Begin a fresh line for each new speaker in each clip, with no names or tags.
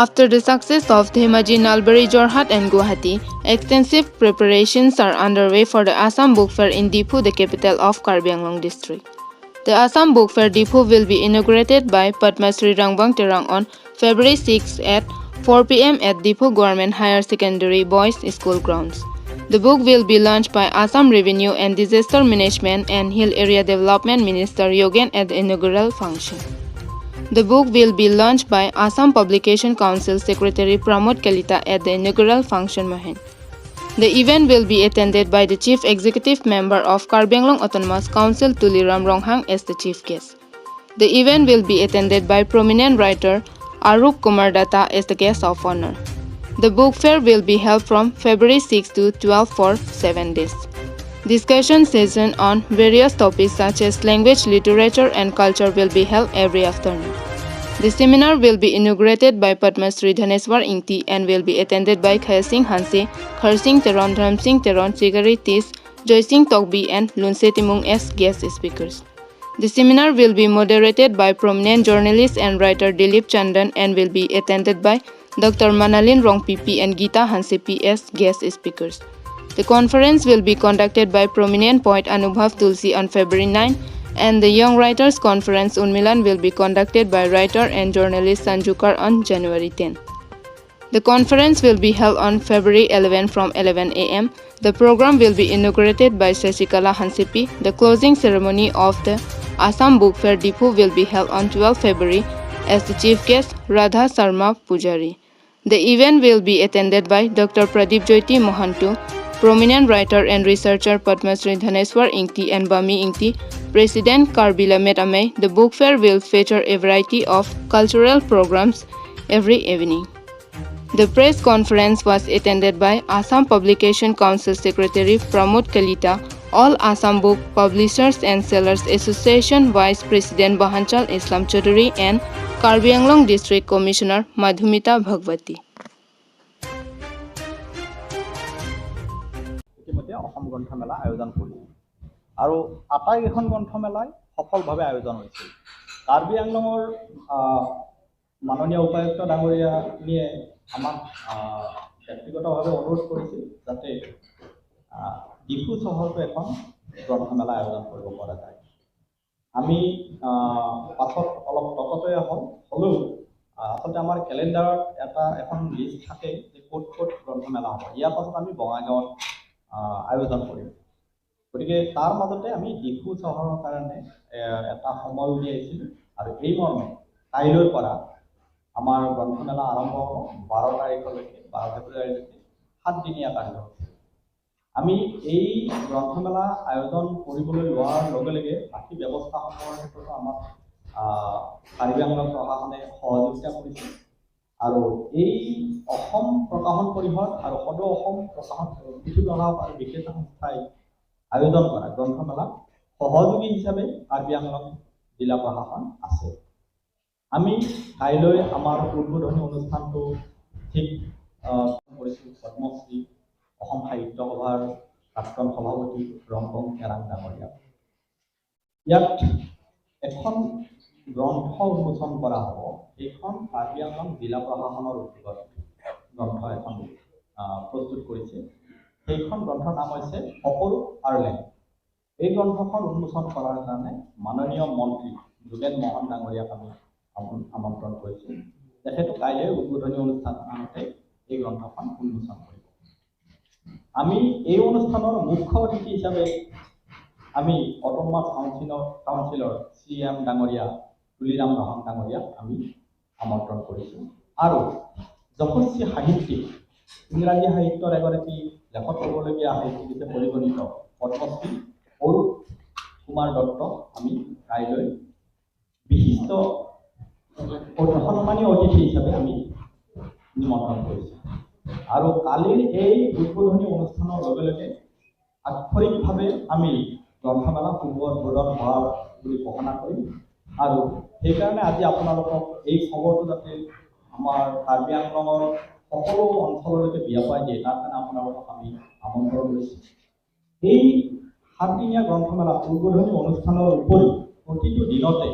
After the success of Dhemaji, Nalbari, Jorhat and Guwahati, extensive preparations are underway for the Assam Book Fair in Diphu, the capital of Karbi Anglong district. The Assam Book Fair Diphu will be inaugurated by Padma Sri Rangbang Terang on February 6 at 4 p.m. at Diphu Government Higher Secondary Boys School grounds. The book will be launched by Assam Revenue and Disaster Management and Hill Area Development Minister Yogen at the inaugural function. The book will be launched by Assam Publication Council Secretary Pramod Kalita at the inaugural function Mahen. The event will be attended by the Chief Executive Member of Karbi Anglong Autonomous Council Tuliram Ronghang as the chief guest. The event will be attended by prominent writer Arup Kumar Datta as the guest of honor. The book fair will be held from February 6 to 12 for 7 days. Discussion session on various topics such as language, literature and culture will be held every afternoon. The seminar will be inaugurated by Padma Sri Dhaneswar Ingti and will be attended by Khaya Singh Hanse, Khar Singh Teron, Dhram Singh Teron, Sigari Tis, Joy Singh Tokbi and Lunse Timung as guest speakers. The seminar will be moderated by prominent journalist and writer Dilip Chandan and will be attended by Dr. Manalin Rongpipi and Geeta Hansepi as guest speakers. The conference will be conducted by prominent poet Anubhav Tulsi on February 9 and the Young Writers Conference Unmilan will be conducted by writer and journalist Sanjukar on January 10. The conference will be held on February 11 from 11 a.m. The program will be inaugurated by Shashikala Hansepi. The closing ceremony of the Assam Book Fair Diphu will be held on 12 February as the chief guest Radha Sarma Pujari. The event will be attended by Dr. Pradeep Jyoti Mohantu, prominent writer and researcher Padma Sri Dhaneswar Ingti and Bami Ingti, President Karbila Metame. The book fair will feature a variety of cultural programs every evening. The press conference was attended by Assam Publication Council Secretary Pramod Kalita, All Assam Book Publishers and Sellers Association Vice President Bahanchal Islam Chaudhary and Karbi Anglong District Commissioner Madhumita Bhagwati.
Assam গ্ৰন্থমেলা আয়োজন কৰিছিল আৰু আটাইকেইখন গ্ৰন্থমেলাই সফলভাৱে আয়োজন হৈছিল। কাৰ্বি আংলঙৰ মাননীয় উপায়ুক্ত ডাঙৰীয়ানীয়ে আমাক ব্যক্তিগতভাৱে অনুৰোধ কৰিছিল যাতে ডিফু চহৰতো এখন গ্ৰন্থমেলা আয়োজন কৰিব পৰা যায়। আমি পাছত অলপ তততৈয়া হ'লেও আচলতে আমাৰ কেলেণ্ডাৰত এখন লিষ্ট থাকে যে ক'ত ক'ত গ্ৰন্থমেলা হ'ব। ইয়াৰ পাছত আমি বঙাইগাঁৱত আয়োজন কৰিম। গতিকে তাৰ মাজতে আমি ডিফু চহৰৰ কাৰণে এটা সময় উলিয়াইছিলোঁ আৰু এই মৰ্মে কাইলৈৰ পৰা আমাৰ গ্ৰন্থমেলা আৰম্ভ হ'ব 12 তাৰিখলৈকে 12 ফেব্ৰুৱাৰীলৈকে 7 দিনীয়া কাৰ্যসূচী। আমি এই গ্ৰন্থমেলা আয়োজন কৰিবলৈ লোৱাৰ লগে লগে বাকী ব্যৱস্থাসমূহৰ ক্ষেত্ৰতো আমাক কাৰ্বি আংলং প্ৰশাসনে সহযোগিতা কৰিছে আৰু এই অসম প্ৰকাশন পৰিষদ আৰু সদৌ অসম প্ৰকাশন পুথি প্ৰকাশক আৰু বিক্ৰেতা সংস্থাই আয়োজন কৰা গ্ৰন্থমেলা সহযোগী হিচাপে কাৰ্বি আংলং জিলা প্ৰশাসন আছে। আমি কাইলৈ আমাৰ উদ্বোধনী অনুষ্ঠানটো ঠিক কৰিছোঁ পদ্মশ্ৰী অসম সাহিত্য সভাৰ প্ৰাক্তন সভাপতি ৰংগং এৰাং ডাঙৰীয়া। ইয়াত এখন গ্ৰন্থ উন্মোচন কৰা হ'ব। এইখন কাৰ্বি আংলং জিলা প্ৰশাসনৰ উদ্যোগত গ্ৰন্থ এখন প্ৰস্তুত কৰিছে। সেইখন গ্ৰন্থৰ নাম হৈছে অপৰূপ আৰ্লেন। এই গ্ৰন্থখন উন্মোচন কৰাৰ কাৰণে মাননীয় মন্ত্ৰী যোগেন মোহন ডাঙৰীয়াক আমি আমন্ত্ৰণ কৰিছোঁ। তেখেতে কাইলৈ উদ্বোধনী অনুষ্ঠানতে এই গ্ৰন্থখন উন্মোচন কৰিব। আমি এই অনুষ্ঠানৰ মুখ্য অতিথি হিচাপে আমি অট'নমাছ কাউন্সিলৰ CM ডাঙৰীয়া তুলিৰাম ৰহন ডাঙৰীয়াক আমি আমন্ত্ৰণ কৰিছোঁ আৰু যশস্বী সাহিত্যিক ইংৰাজী সাহিত্যৰ এগৰাকী লেখক হ'বলগীয়া সাহিত্যিক হিচাপে পৰিগণিত পদ্মশ্ৰী অৰূপ কুমাৰ দত্তক আমি কাইলৈ বিশিষ্ট সন্মানীয় অতিথি হিচাপে আমি নিমন্ত্ৰণ কৰিছোঁ আৰু কালিৰ এই উদ্বোধনী অনুষ্ঠানৰ লগে লগে আক্ষৰিকভাৱে আমি গ্ৰন্থমেলা শুভ উদ্বোধন হোৱাৰ বুলি ঘোষণা কৰিম আৰু সেইকাৰণে আজি আপোনালোকক এই খবৰটো যাতে আমাৰ কাৰ্বি আংলঙৰ সকলো অঞ্চললৈকে বিয়পাই দিয়ে তাৰ কাৰণে আপোনালোকক আমি আমন্ত্ৰণ কৰিছোঁ। এই 7 দিনীয়া গ্ৰন্থমেলা উদ্বোধনী অনুষ্ঠানৰ উপৰিও প্ৰতিটো দিনতে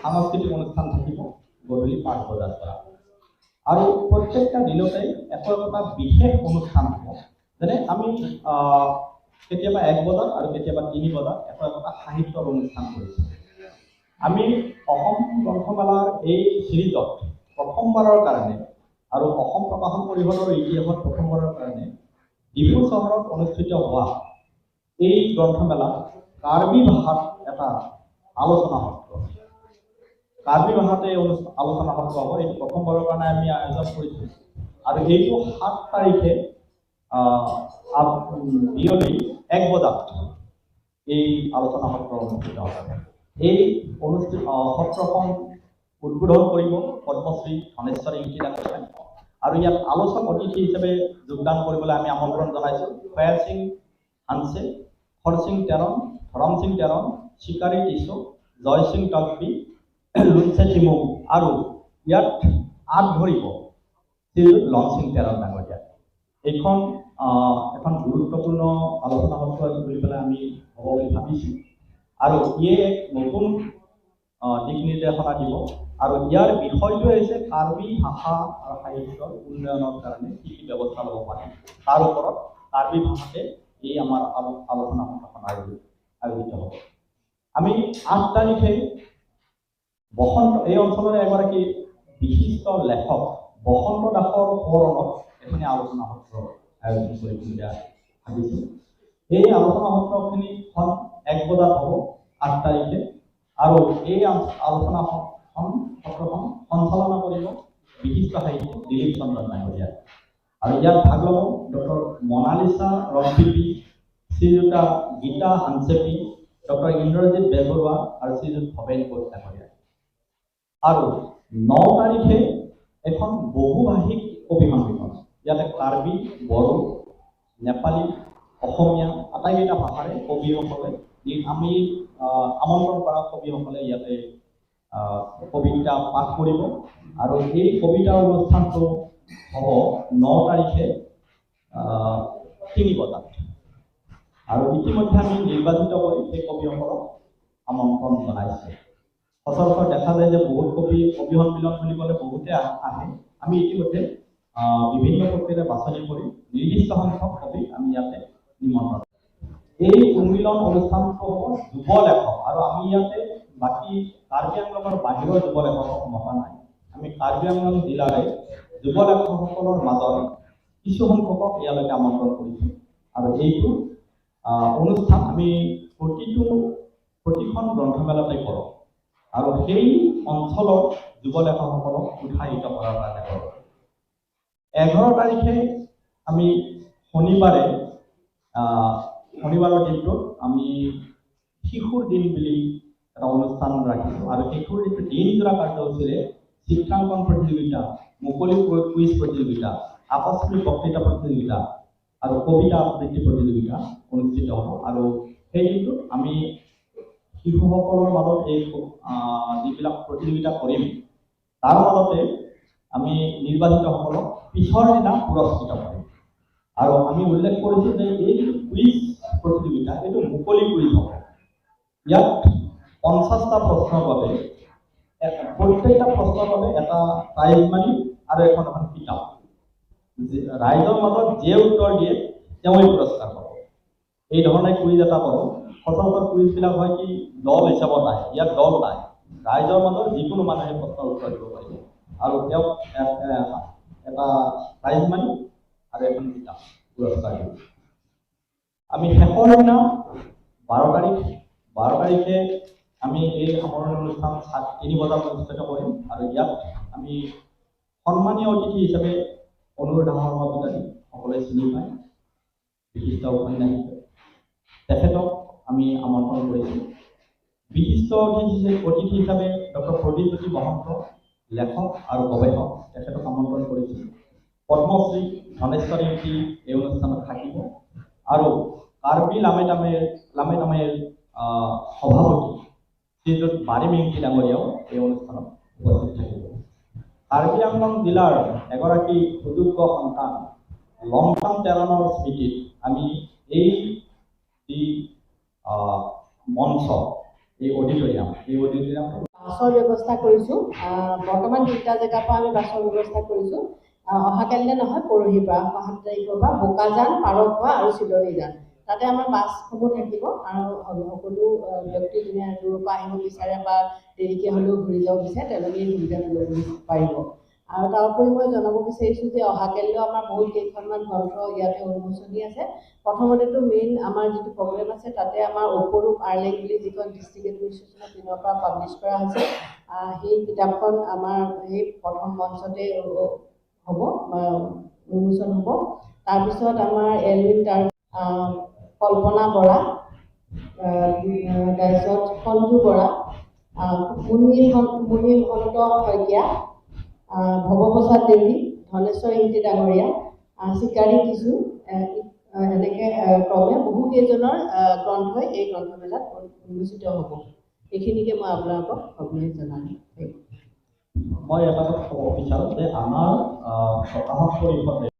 সাংস্কৃতিক অনুষ্ঠান থাকিব। গধূলি 5 বজাৰ পৰা আৰু প্ৰত্যেকটা দিনতে এটা বিশেষ অনুষ্ঠান হ'ব যেনে আমি কেতিয়াবা 1 বজাত আৰু কেতিয়াবা 3 বজাত এটা সাহিত্যৰ অনুষ্ঠান কৰিছোঁ আমি অসম গ্ৰন্থমেলাৰ এই সিৰিজত প্ৰথমবাৰৰ কাৰণে আৰু অসম প্ৰকাশন পৰিষদৰ ইতিহাসত প্ৰথমবাৰৰ কাৰণে ডিফু চহৰত অনুষ্ঠিত হোৱা এই গ্ৰন্থমেলা কাৰ্বি ভাষাত এটা আলোচনা সত্ৰ কাৰ্বি ভাষাতে আলোচনা সত্ৰ হ'ব এইটো প্ৰথমবাৰৰ কাৰণে আমি আয়োজন কৰিছোঁ আৰু এইটো 7 তাৰিখে বিয়লি 1 বজাত এই আলোচনা সত্ৰ অনুষ্ঠিত হ'ব এই সত্ৰখন উদ্বোধন কৰিব পদ্মশ্ৰী ধনেশ্বৰী ইংতি ডাঙৰীয়াই আৰু ইয়াত আলোচক অতিথি হিচাপে যোগদান কৰিবলৈ আমি আমন্ত্ৰণ জনাইছোঁ ফয়াৰ সিং হানছে খৰ সিং তেৰণ ধৰম সিং তেৰণ শিকাৰী টিছু জয় সিং টকবি লুনছে টিমু আৰু ইয়াত আগধৰিব শ্ৰীযুত লং সিং তেৰণ ডাঙৰীয়া এইখন এখন গুৰুত্বপূৰ্ণ আলোচনা সত্ৰ বুলি পেলাই আমি হ'ব বুলি ভাবিছোঁ আৰু ইয়ে এক নতুন দিক নিৰ্দেশনা দিব আৰু ইয়াৰ বিষয়টো হৈছে কাৰ্বি ভাষা আৰু সাহিত্যৰ উন্নয়নৰ কাৰণে কি কি ব্যৱস্থা ল'ব পাৰে তাৰ ওপৰত কাৰ্বি ভাষাতে এই আমাৰ আলোচনা সভাখন আয়োজিত হ'ব আমি 8 তাৰিখে বসন্ত এই অঞ্চলৰ এগৰাকী বিশিষ্ট লেখক বসন্ত দাসৰ সোঁৱৰণত এখনি আলোচনা সত্ৰ আয়োজন কৰিবলৈ ভাবিছোঁ এই আলোচনা সত্ৰখিনি 1 বজাত হ'ব 8 তাৰিখে আৰু এই আলোচনা সত্ৰখন সঞ্চালনা কৰিব বিশিষ্ট সাহিত্যিক দিলীপ চন্দ্ৰ ডাঙৰীয়া আৰু ইয়াত ভাগ ল'ব ডক্টৰ মনালিসা ৰংপিপি শ্ৰীযুতা গীতা হানচেপি ডক্টৰ ইন্দ্ৰজিৎ বেজবৰুৱা আৰু শ্ৰীযুত ভৱেন কোচ ডাঙৰীয়া আৰু 9 তাৰিখে এখন বহুভাষিক কবি সন্মিলন ইয়াতে কাৰ্বি বড়ো নেপালী অসমীয়া আটাইকেইটা ভাষাৰে কবিসকলে আমি আমন্ত্ৰণ কৰা কবিসকলে ইয়াতে কবিতা পাঠ কৰিব আৰু এই কবিতা অনুষ্ঠানটো হ'ব 9 তাৰিখে 3 বজাত আৰু ইতিমধ্যে আমি নিৰ্বাচিত কৰি সেই কবিসকলক আমন্ত্ৰণ জনাইছোঁ সচৰাচৰ দেখা যায় যে বহুত কবি সন্মিলন বুলি ক'লে বহুতে আহে আমি ইতিমধ্যে বিভিন্ন প্ৰক্ৰিয়াৰে বাছনি কৰি নিৰ্দিষ্ট সংখ্যক কবি আমি ইয়াতে নিমন্ত্ৰণ এই উন্মিলন অনুষ্ঠানটো হ'ব যুৱ লেখক আৰু আমি ইয়াতে বাকী কাৰ্বি আংলঙৰ বাহিৰৰ যুৱ লেখকক মতা নাই আমি কাৰ্বি আংলং জিলাৰে যুৱ লেখকসকলৰ মাজত কিছু সংখ্যকক ইয়ালৈকে আমন্ত্ৰণ কৰিছোঁ আৰু এইটো অনুষ্ঠান আমি প্ৰতিখন গ্ৰন্থমেলাতে কৰোঁ আৰু সেই অঞ্চলৰ যুৱ লেখকসকলক উৎসাহিত কৰাৰ কাৰণে কৰোঁ 11 তাৰিখে আমি শনিবাৰৰ দিনটোত আমি শিশুৰ দিন বুলি এটা অনুষ্ঠান ৰাখিছোঁ আৰু শিশুৰ দিনজোৰা কাৰ্যসূচীৰে চিত্ৰাংকন প্ৰতিযোগিতা মুকলি কুইজ প্ৰতিযোগিতা আকস্মিক বক্তৃতা প্ৰতিযোগিতা আৰু কবিতা আবৃত্তি প্ৰতিযোগিতা অনুষ্ঠিত হ'ব আৰু সেই দিনটোত আমি শিশুসকলৰ মাজত এই যিবিলাক প্ৰতিযোগিতা কৰিম তাৰ মাজতে আমি নিৰ্বাচিতসকলক পিছৰ দিনা পুৰস্কৃত কৰিম আৰু আমি উল্লেখ কৰিছোঁ যে এই কুইজ প্ৰতিযোগিতা এইটো মুকলি কুইজ হ'ব ইয়াত 50টা প্ৰশ্নৰ বাবে প্ৰত্যেকটা প্ৰশ্নৰ বাবে এটা প্ৰাইজ মানি আৰু এখন কিতাপ ৰাইজৰ মাজত যে উত্তৰ দিয়ে তেওঁই পুৰস্কাৰ পাব এই ধৰণে কুইজ এটা কৰোঁ সচৰাচৰ কুইজবিলাক হয় কি দল হিচাপত আহে ইয়াত দল নাই ৰাইজৰ মাজত যিকোনো মানুহে প্ৰশ্নৰ উত্তৰ দিব পাৰিব আৰু তেওঁক এটা প্ৰাইজ মানি আৰু এখন কিতাপ পুৰস্কাৰ দিব আমি শেষৰ দিনা 12 তাৰিখে আমি এই সামৰণি অনুষ্ঠান 3 বজাত অনুষ্ঠিত কৰিম আৰু ইয়াত আমি সন্মানীয় অতিথি হিচাপে অনুৰাধা শৰ্মা পূজাৰী সকলোৱে চিনি পায় বিশিষ্ট উপন্যাসিক তেখেতক আমি আমন্ত্ৰণ কৰিছোঁ বিশিষ্ট অতিথি হিচাপে ডক্টৰ প্ৰদীপজ্যোতি মহন্ত লেখক আৰু গৱেষক তেখেতক আমন্ত্ৰণ কৰিছোঁ পদ্মশ্ৰী ধনেশ্বৰী ইংতি এই অনুষ্ঠানত থাকিব আৰু কাৰ্বি লামেটামেৰ সভাপতি শ্ৰীযুত বাৰিম ইংতি ডাঙৰীয়াও এই অনুষ্ঠানত উপস্থিত থাকিব কাৰ্বি আংলং জিলাৰ এগৰাকী সুযোগ্য সন্তান লংটাং তেৰণৰ স্মৃতিত আমি এই যি মঞ্চ এই অডিটৰিয়াম
বাছৰ ব্যৱস্থা কৰিছোঁ। বৰ্তমান 3টা জেগাৰ পৰা আমি বাছৰ ব্যৱস্থা কৰিছোঁ। অহাকালিলৈ নহয়, পৰহিৰ পৰা 7 তাৰিখৰ পৰা বোকাজান, পাৰখোৱা আৰু চিলনীজান তাতে আমাৰ বাছসমূহ থাকিব আৰু সকলো ব্যক্তি যোনে দূৰৰ পৰা আহিব বিচাৰে বা দেৰিকৈ হ'লেও ঘূৰি যাব বিচাৰে তেওঁলোকে এই সুবিধাটো ল'ব পাৰিব। আৰু তাৰোপৰি মই জনাব বিচাৰিছোঁ যে অহাকালিলৈও আমাৰ বহুত কেইখনমান গ্ৰন্থ ইয়াতে উন্মোচনী আছে। প্ৰথমতেতো মেইন আমাৰ যিটো প্ৰগ্ৰেম আছে তাতে আমাৰ অপৰূপ আৰ্লেং বুলি যিখন ডিষ্ট্ৰিক্ট এডমিনিষ্ট্ৰেশ্যনৰ পিনৰ পৰা পাব্লিছ কৰা হৈছে, সেই কিতাপখন আমাৰ সেই প্ৰথম মঞ্চতে হ'ব, উন্মোচন হ'ব। তাৰপিছত আমাৰ এলুইন তাৰ কল্পনা বৰা, তাৰপিছত সঞ্জু বৰা, মুনিহন্ত শইকীয়া, ভৱপ্ৰসাদ দেৱী, ধনেশ্বৰ ইংতি ডাঙৰীয়া, চিকাৰী কিছু, এনেকৈ ক্ৰমে বহুকেইজনৰ গ্ৰন্থই এই গ্ৰন্থমেলাত উন্মোচিত হ'ব। এইখিনিকে মই আপোনালোকক অভিনয় জনালোঁ।
মই এটা কথা ক'ব বিচাৰোঁ যে আমাৰ প্ৰকাশক পৰিষদে